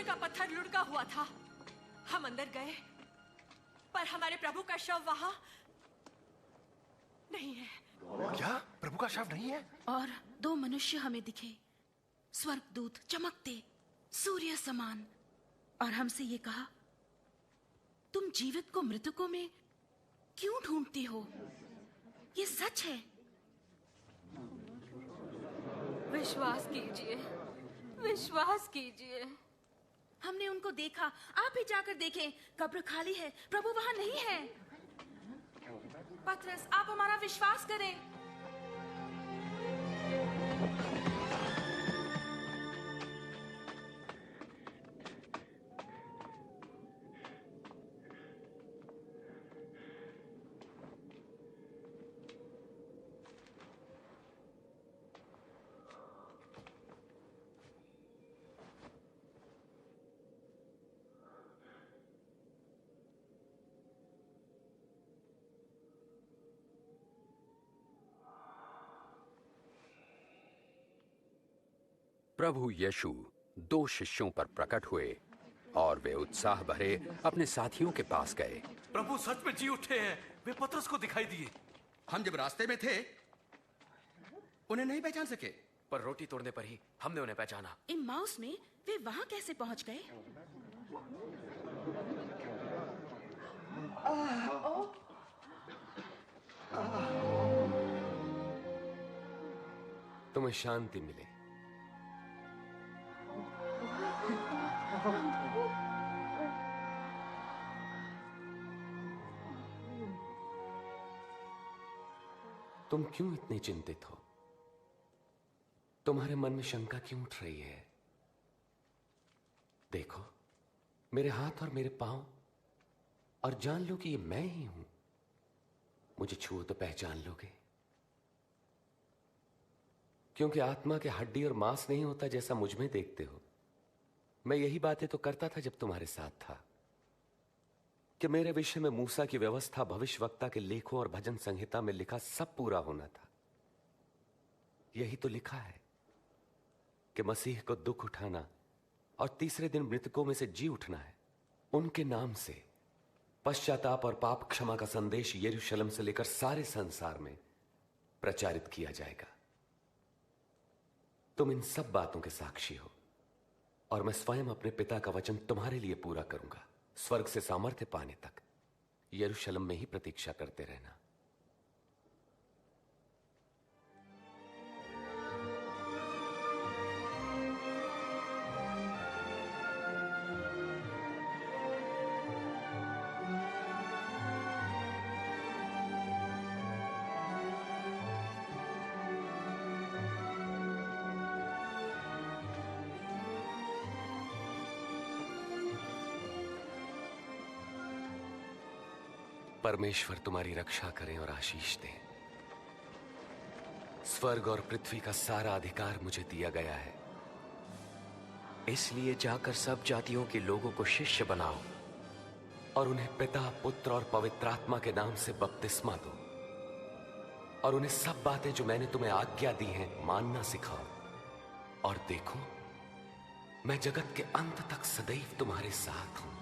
कब्र का पत्थर लुढ़का हुआ था। हम अंदर गए, पर हमारे प्रभु का शव वहां नहीं है। क्या? प्रभु का शव नहीं है? और 2 मनुष्य हमें दिखे, स्वर्गदूत चमकते सूर्य समान, और हमसे ये कहा, तुम जीवित को मृतकों में क्यों ढूंढती हो? ये सच है। विश्वास कीजिए, विश्वास कीजिए। हमने उनको देखा, आप भी जाकर देखें, कब्र खाली है, प्रभु वहां नहीं है। पतरस, आप हमारा विश्वास करें। प्रभु यीशु 2 शिष्यों पर प्रकट हुए और वे उत्साह भरे अपने साथियों के पास गए। प्रभु सच में जी उठे हैं, वे पतरस को दिखाई दिए। हम जब रास्ते में थे उन्हें नहीं पहचान सके, पर रोटी तोड़ने पर ही हमने उन्हें पहचाना। इम्माउस में वे वहां कैसे पहुंच गए? तुम्हें शांति मिले। तुम क्यों इतने चिंतित हो? तुम्हारे मन में शंका क्यों उठ रही है? देखो मेरे हाथ और मेरे पांव, और जान लो कि ये मैं ही हूं। मुझे छुओ तो पहचान लोगे, क्योंकि आत्मा के हड्डी और मांस नहीं होता जैसा मुझ में देखते हो। मैं यही बातें तो करता था जब तुम्हारे साथ था, कि मेरे विषय में मूसा की व्यवस्था, भविष्यवक्ता के लेखों और भजन संहिता में लिखा सब पूरा होना था। यही तो लिखा है कि मसीह को दुख उठाना और तीसरे दिन मृतकों में से जी उठना है। उनके नाम से पश्चाताप और पाप क्षमा का संदेश यरूशलेम से लेकर सारे संसार में प्रचारित किया जाएगा। तुम इन सब बातों के साक्षी हो, और मैं स्वयं अपने पिता का वचन तुम्हारे लिए पूरा करूंगा। स्वर्ग से सामर्थ्य पाने तक यरूशलेम में ही प्रतीक्षा करते रहना। परमेश्वर तुम्हारी रक्षा करें और आशीष दें। स्वर्ग और पृथ्वी का सारा अधिकार मुझे दिया गया है, इसलिए जाकर सब जातियों के लोगों को शिष्य बनाओ और उन्हें पिता, पुत्र और पवित्र आत्मा के नाम से बपतिस्मा दो, और उन्हें सब बातें जो मैंने तुम्हें आज्ञा दी हैं मानना सिखाओ। और देखो, मैं जगत के अंत तक सदैव तुम्हारे साथ हूं।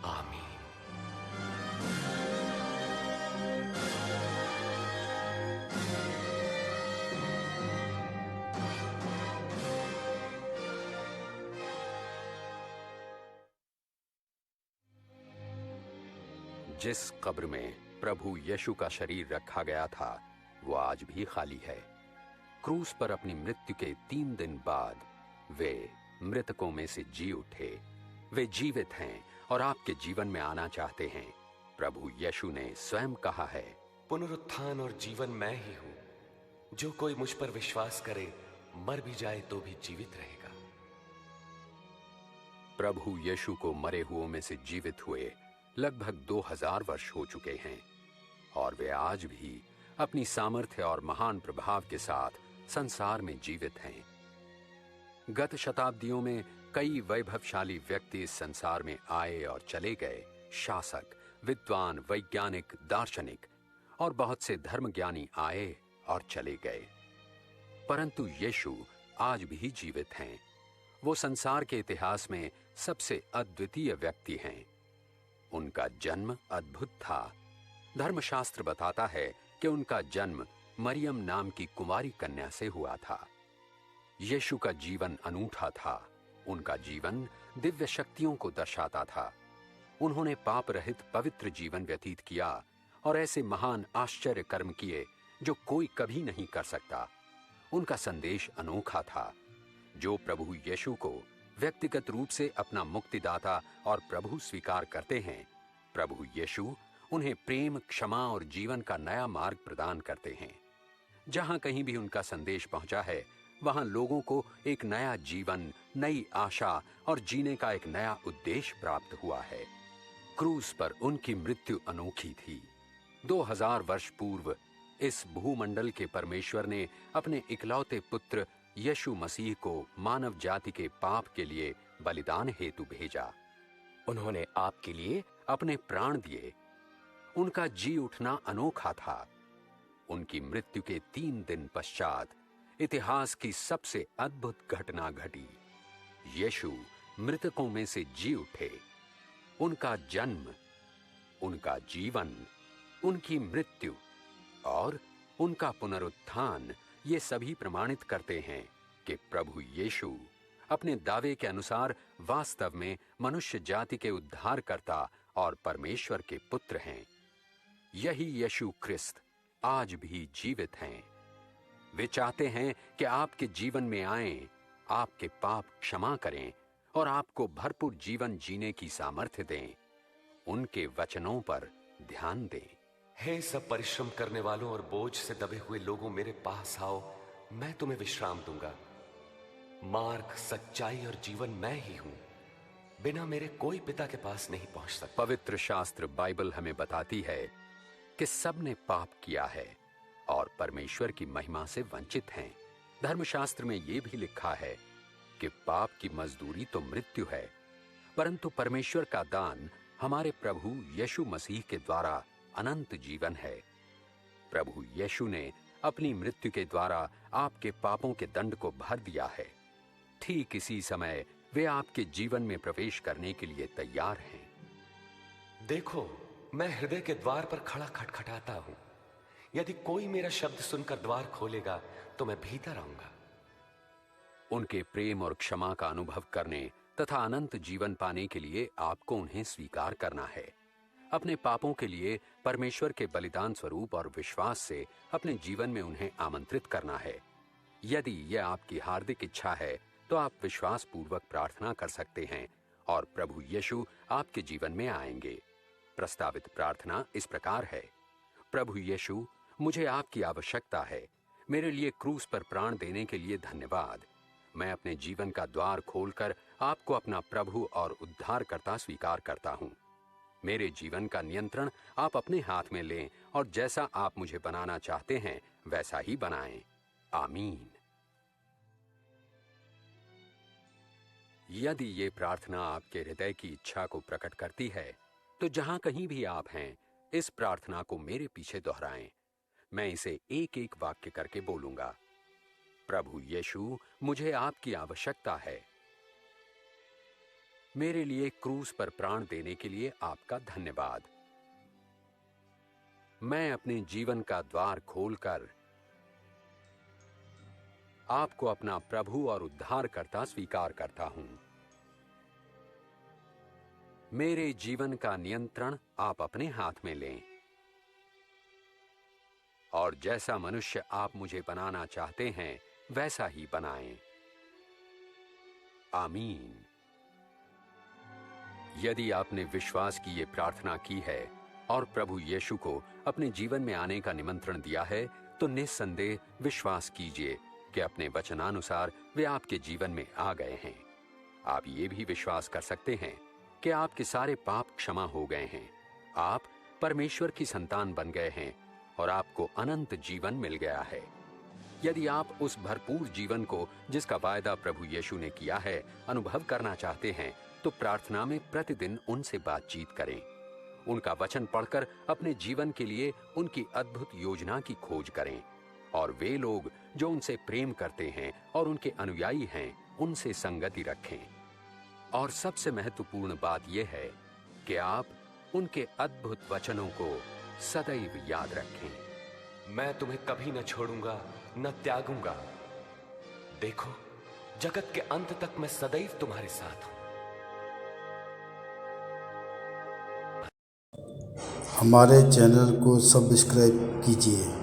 आमीन। जिस कब्र में प्रभु यीशु का शरीर रखा गया था वो आज भी खाली है। क्रूस पर अपनी मृत्यु के 3 दिन बाद वे मृतकों में से जी उठे। वे जीवित हैं और आपके जीवन में आना चाहते हैं। प्रभु यीशु ने स्वयं कहा है, पुनरुत्थान और जीवन मैं ही हूं। जो कोई मुझ पर विश्वास करे, मर भी जाए तो भी जीवित रहेगा। प्रभु यीशु को मरे हुओं में से जीवित हुए लगभग 2000 वर्ष हो चुके हैं, और वे आज भी अपनी सामर्थ्य और महान प्रभाव के साथ संसार में जीवित हैं। गत शताब्दियों में कई वैभवशाली व्यक्ति इस संसार में आए और चले गए। शासक, विद्वान, वैज्ञानिक, दार्शनिक और बहुत से धर्मज्ञानी आए और चले गए, परंतु यीशु आज भी जीवित हैं वो संसार के इतिहास में सबसे अद्वितीय व्यक्ति हैं। उनका जन्म अद्भुत था। धर्मशास्त्र बताता है कि उनका जन्म मरियम नाम की कुंवारी कन्या से हुआ था। यीशु का जीवन अनूठा था। उनका जीवन दिव्य शक्तियों को दर्शाता था। उन्होंने पाप रहित पवित्र जीवन व्यतीत किया और ऐसे महान आश्चर्य कर्म किए जो कोई कभी नहीं कर सकता। उनका संदेश अनोखा था। जो प्रभु यीशु को व्यक्तिगत रूप से अपना मुक्तिदाता और प्रभु स्वीकार करते हैं, प्रभु यीशु उन्हें प्रेम, क्षमा और जीवन का नया मार्ग प्रदान करते हैं। जहां कहीं भी उनका संदेश पहुंचा है, वहां लोगों को एक नया जीवन, नई आशा और जीने का एक नया उद्देश्य प्राप्त हुआ है। क्रूस पर उनकी मृत्यु अनोखी थी। 2000 वर्ष पूर्व इस भूमंडल के परमेश्वर ने अपने इकलौते पुत्र यीशु मसीह को मानव जाति के पाप के लिए बलिदान हेतु भेजा। उन्होंने आपके लिए अपने प्राण दिए। उनका जी उठना अनोखा था। उनकी मृत्यु के 3 दिन पश्चात इतिहास की सबसे अद्भुत घटना घटी। यीशु मृतकों में से जी उठे। उनका जन्म, उनका जीवन, उनकी मृत्यु और उनका पुनरुत्थान ये सभी प्रमाणित करते हैं कि प्रभु यीशु अपने दावे के अनुसार वास्तव में मनुष्य जाति के उद्धारकर्ता और परमेश्वर के पुत्र हैं। यही यीशु ख्रिस्त आज भी जीवित हैं। वे चाहते हैं कि आपके जीवन में आएं, आपके पाप क्षमा करें और आपको भरपूर जीवन जीने की सामर्थ्य दें। उनके वचनों पर ध्यान दें। हे सब परिश्रम करने वालों और बोझ से दबे हुए लोगों, मेरे पास आओ, मैं तुम्हें विश्राम दूंगा। मार्ग, सच्चाई और जीवन मैं ही हूं। बिना मेरे कोई पिता के पास नहीं पहुंच सकता। पवित्र शास्त्र बाइबल हमें बताती है कि सब ने पाप किया है और परमेश्वर की महिमा से वंचित हैं। धर्मशास्त्र में यह भी लिखा है कि पाप की मजदूरी तो मृत्यु है, परंतु परमेश्वर का दान हमारे प्रभु यीशु मसीह के द्वारा अनंत जीवन है। प्रभु यीशु ने अपनी मृत्यु के द्वारा आपके पापों के दंड को भर दिया है। ठीक इसी समय वे आपके जीवन में प्रवेश करने के लिए तैयार हैं। देखो, मैं हृदय के द्वार पर खड़ा खटखटाता हूं। यदि कोई मेरा शब्द सुनकर द्वार खोलेगा तो मैं भीतर आऊंगा। उनके प्रेम और क्षमा का अनुभव करने तथा अनंत जीवन पाने के लिए आपको उन्हें स्वीकार करना है। अपने पापों के लिए परमेश्वर के बलिदान स्वरूप और विश्वास से अपने जीवन में उन्हें आमंत्रित करना है। यदि यह आपकी हार्दिक इच्छा है तो आप विश्वास पूर्वक प्रार्थना कर सकते हैं और प्रभु यीशु आपके जीवन में आएंगे। प्रस्तावित प्रार्थना इस प्रकार है। प्रभु यीशु, मुझे आपकी आवश्यकता है। मेरे लिए क्रूस पर प्राण देने के लिए धन्यवाद। मैं अपने जीवन का द्वार खोलकर आपको अपना प्रभु और उद्धारकर्ता स्वीकार करता हूं। मेरे जीवन का नियंत्रण आप अपने हाथ में लें और जैसा आप मुझे बनाना चाहते हैं वैसा ही बनाएं। आमीन। यदि ये प्रार्थना आपके हृदय की इच्छा को प्रकट करती है तो जहां कहीं भी आप हैं, इस प्रार्थना को मेरे पीछे दोहराएं। मैं इसे एक एक वाक्य करके बोलूंगा। प्रभु यीशु, मुझे आपकी आवश्यकता है। मेरे लिए क्रूस पर प्राण देने के लिए आपका धन्यवाद। मैं अपने जीवन का द्वार खोलकर आपको अपना प्रभु और उद्धारकर्ता स्वीकार करता हूं। मेरे जीवन का नियंत्रण आप अपने हाथ में लें और जैसा मनुष्य आप मुझे बनाना चाहते हैं वैसा ही बनाएं। आमीन। यदि आपने विश्वास की ये प्रार्थना की है और प्रभु यीशु को अपने जीवन में आने का निमंत्रण दिया है, तो निस्संदेह विश्वास कीजिए कि अपने वचनानुसार वे आपके जीवन में आ गए हैं। आप ये भी विश्वास कर सकते हैं कि आपके सारे पाप क्षमा हो गए हैं। आप परमेश्वर की संतान बन गए हैं और आपको अनंत जीवन मिल गया है। यदि आप उस भरपूर जीवन को जिसका वायदा प्रभु यीशु ने किया है अनुभव करना चाहते हैं, तो प्रार्थना में प्रतिदिन उनसे बातचीत करें। उनका वचन पढ़कर अपने जीवन के लिए उनकी अद्भुत योजना की खोज करें और वे लोग जो उनसे प्रेम करते हैं और उनके अनुयायी हैं, उनसे संगति रखें। और सबसे महत्वपूर्ण बात यह है कि आप उनके अद्भुत वचनों को सदैव याद रखें। मैं तुम्हें कभी न छोड़ूंगा न त्यागूंगा। देखो, जगत के अंत तक मैं सदैव तुम्हारे साथ हूं। हमारे चैनल को सब्सक्राइब कीजिए।